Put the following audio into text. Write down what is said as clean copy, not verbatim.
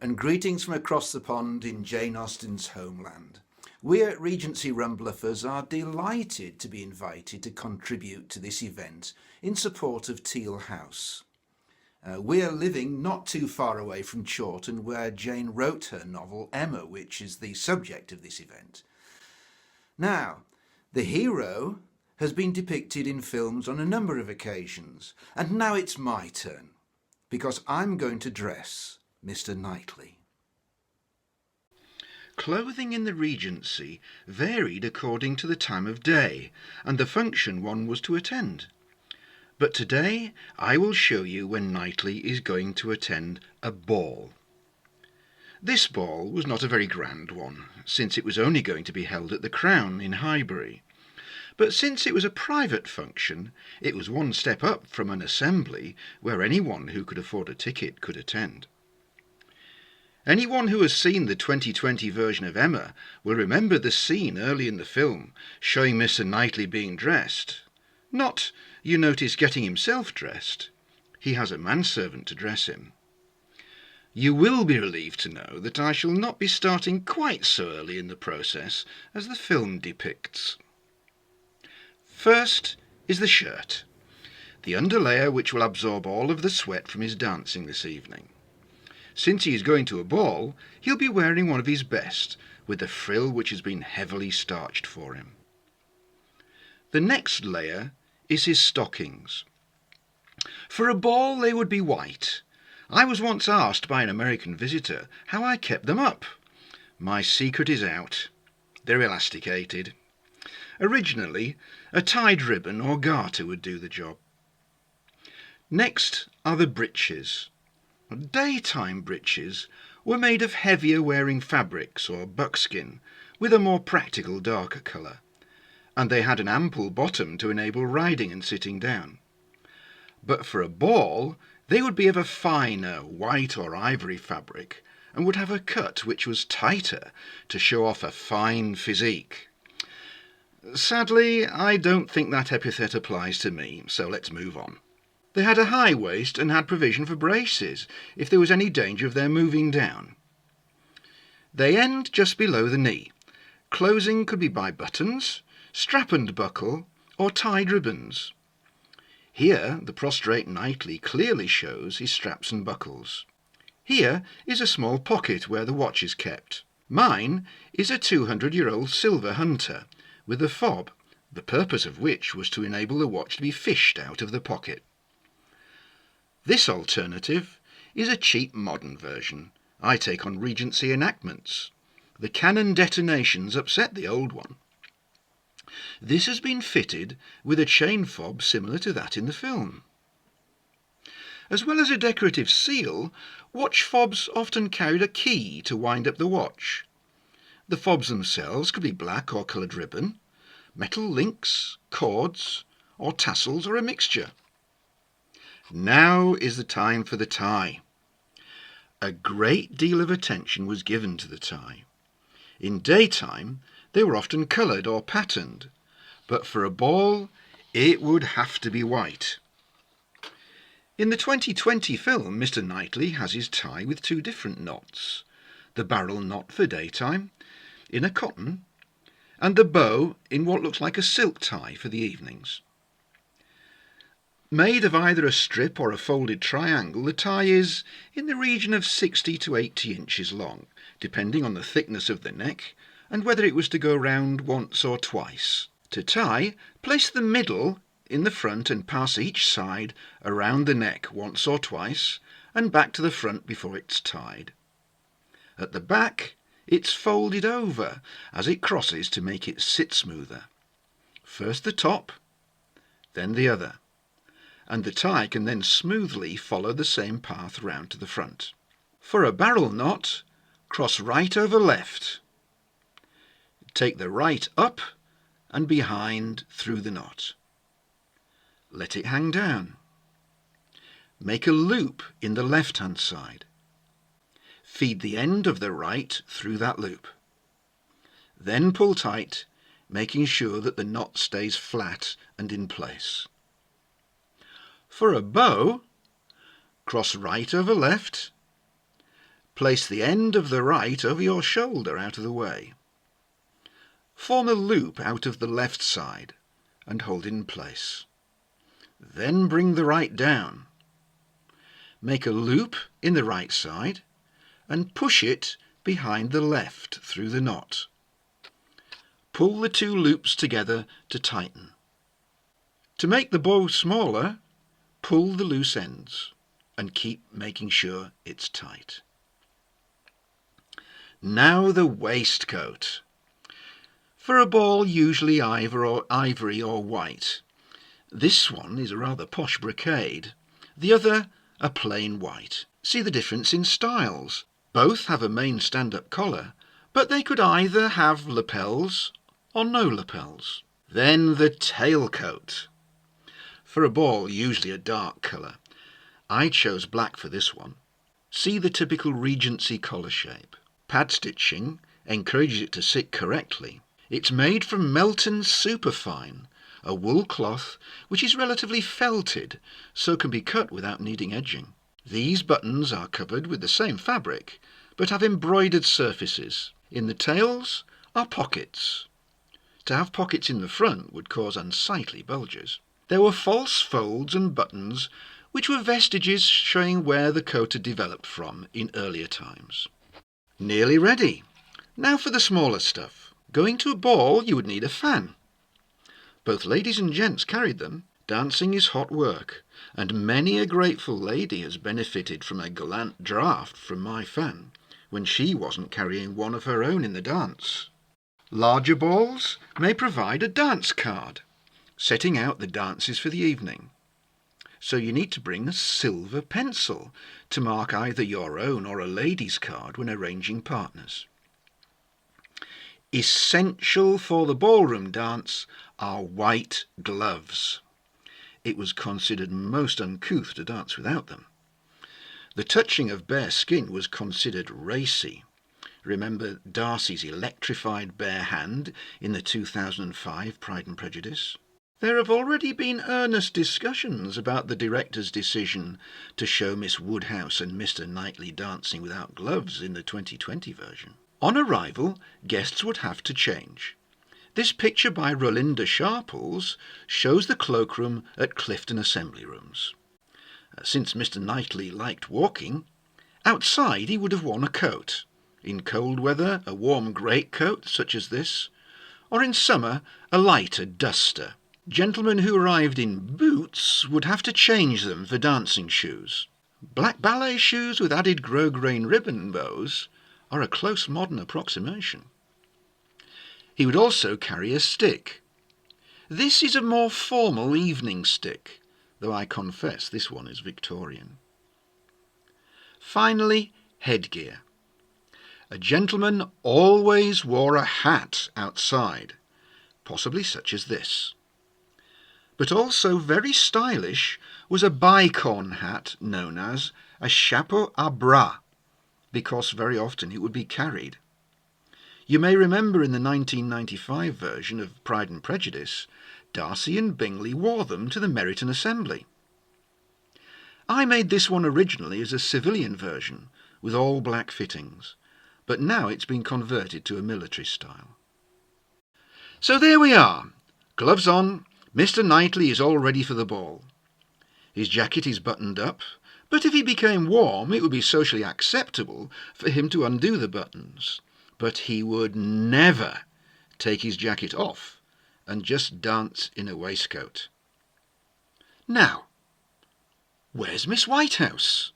and greetings from across the pond in Jane Austen's homeland. We at Regency Rum Bluffers are delighted to be invited to contribute to this event in support of Teel House. We are living not too far away from Chawton, where Jane wrote her novel Emma, which is the subject of this event. Now, the hero has been depicted in films on a number of occasions, and now it's my turn, because I'm going to dress Mr. Knightley. Clothing in the Regency varied according to the time of day and the function one was to attend. But today I will show you when Knightley is going to attend a ball. This ball was not a very grand one, since it was only going to be held at the Crown in Highbury. But since it was a private function, it was one step up from an assembly where anyone who could afford a ticket could attend. Anyone who has seen the 2020 version of Emma will remember the scene early in the film showing Mr. Knightley being dressed. Not, you notice, getting himself dressed. He has a manservant to dress him. You will be relieved to know that I shall not be starting quite so early in the process as the film depicts. First is the shirt, the underlayer which will absorb all of the sweat from his dancing this evening. Since he is going to a ball, he'll be wearing one of his best, with the frill which has been heavily starched for him. The next layer is his stockings. For a ball they would be white. I was once asked by an American visitor how I kept them up. My secret is out. They're elasticated. Originally, a tied ribbon or garter would do the job. Next are the breeches. Daytime breeches were made of heavier wearing fabrics or buckskin with a more practical darker colour, and they had an ample bottom to enable riding and sitting down. But for a ball they would be of a finer white or ivory fabric and would have a cut which was tighter to show off a fine physique. Sadly, I don't think that epithet applies to me, so let's move on. They had a high waist and had provision for braces if there was any danger of their moving down. They end just below the knee. Closing could be by buttons, strap and buckle, or tied ribbons. Here the prostrate Knightley clearly shows his straps and buckles. Here is a small pocket where the watch is kept. Mine is a 200-year-old silver hunter, with a fob, the purpose of which was to enable the watch to be fished out of the pocket. This alternative is a cheap modern version I take on Regency enactments. The cannon detonations upset the old one. This has been fitted with a chain fob similar to that in the film. As well as a decorative seal, watch fobs often carried a key to wind up the watch. The fobs themselves could be black or coloured ribbon, metal links, cords, or tassels, or a mixture. Now is the time for the tie. A great deal of attention was given to the tie. In daytime they were often coloured or patterned, but for a ball it would have to be white. In the 2020 film, Mr. Knightley has his tie with two different knots, the barrel knot for daytime, in a cotton, and the bow in what looks like a silk tie for the evenings. Made of either a strip or a folded triangle, the tie is in the region of 60 to 80 inches long, depending on the thickness of the neck and whether it was to go round once or twice. To tie, place the middle in the front and pass each side around the neck once or twice and back to the front before it's tied. At the back, it's folded over as it crosses to make it sit smoother. First the top, then the other, and the tie can then smoothly follow the same path round to the front. For a barrel knot, cross right over left. Take the right up and behind through the knot. Let it hang down. Make a loop in the left-hand side. Feed the end of the right through that loop. Then pull tight, making sure that the knot stays flat and in place. For a bow, cross right over left, Place the end of the right over your shoulder out of the way. Form a loop out of the left side and hold it in place. Then bring the right down. Make a loop in the right side and push it behind the left through the knot. Pull the two loops together to tighten. To make the bow smaller, pull the loose ends and keep making sure it's tight. Now the waistcoat. For a ball usually ivory or white. This one is a rather posh brocade, the other a plain white. See the difference in styles. Both have a main stand-up collar, but they could either have lapels or no lapels. Then the tailcoat. For a ball usually a dark colour. I chose black for this one. See the typical Regency collar shape. Pad stitching encourages it to sit correctly. It's made from Melton Superfine, a wool cloth which is relatively felted, so can be cut without needing edging. These buttons are covered with the same fabric, but have embroidered surfaces. In the tails are pockets. To have pockets in the front would cause unsightly bulges. There were false folds and buttons, which were vestiges showing where the coat had developed from in earlier times. Nearly ready. Now for the smaller stuff. Going to a ball, you would need a fan. Both ladies and gents carried them. Dancing is hot work, and many a grateful lady has benefited from a gallant draught from my fan, when she wasn't carrying one of her own in the dance. Larger balls may provide a dance card, setting out the dances for the evening. So you need to bring a silver pencil to mark either your own or a lady's card when arranging partners. Essential for the ballroom dance are white gloves. It was considered most uncouth to dance without them. The touching of bare skin was considered racy. Remember Darcy's electrified bare hand in the 2005 Pride and Prejudice? There have already been earnest discussions about the director's decision to show Miss Woodhouse and Mr. Knightley dancing without gloves in the 2020 version. On arrival, guests would have to change. This picture by Rolinda Sharples shows the cloakroom at Clifton Assembly Rooms. Since Mr. Knightley liked walking, outside he would have worn a coat. In cold weather, a warm greatcoat such as this, or in summer, a lighter duster. Gentlemen who arrived in boots would have to change them for dancing shoes. Black ballet shoes with added grosgrain ribbon bows are a close modern approximation. He would also carry a stick. This is a more formal evening stick, though I confess this one is Victorian. Finally, headgear. A gentleman always wore a hat outside, possibly such as this. But also very stylish was a bicorn hat known as a chapeau à bras, because very often it would be carried. You may remember in the 1995 version of Pride and Prejudice, Darcy and Bingley wore them to the Meryton Assembly. I made this one originally as a civilian version, with all black fittings, but now it's been converted to a military style. So there we are. Gloves on, Mr. Knightley is all ready for the ball. His jacket is buttoned up, but if he became warm, it would be socially acceptable for him to undo the buttons. But he would never take his jacket off and just dance in a waistcoat. Now, where's Miss Whitehouse?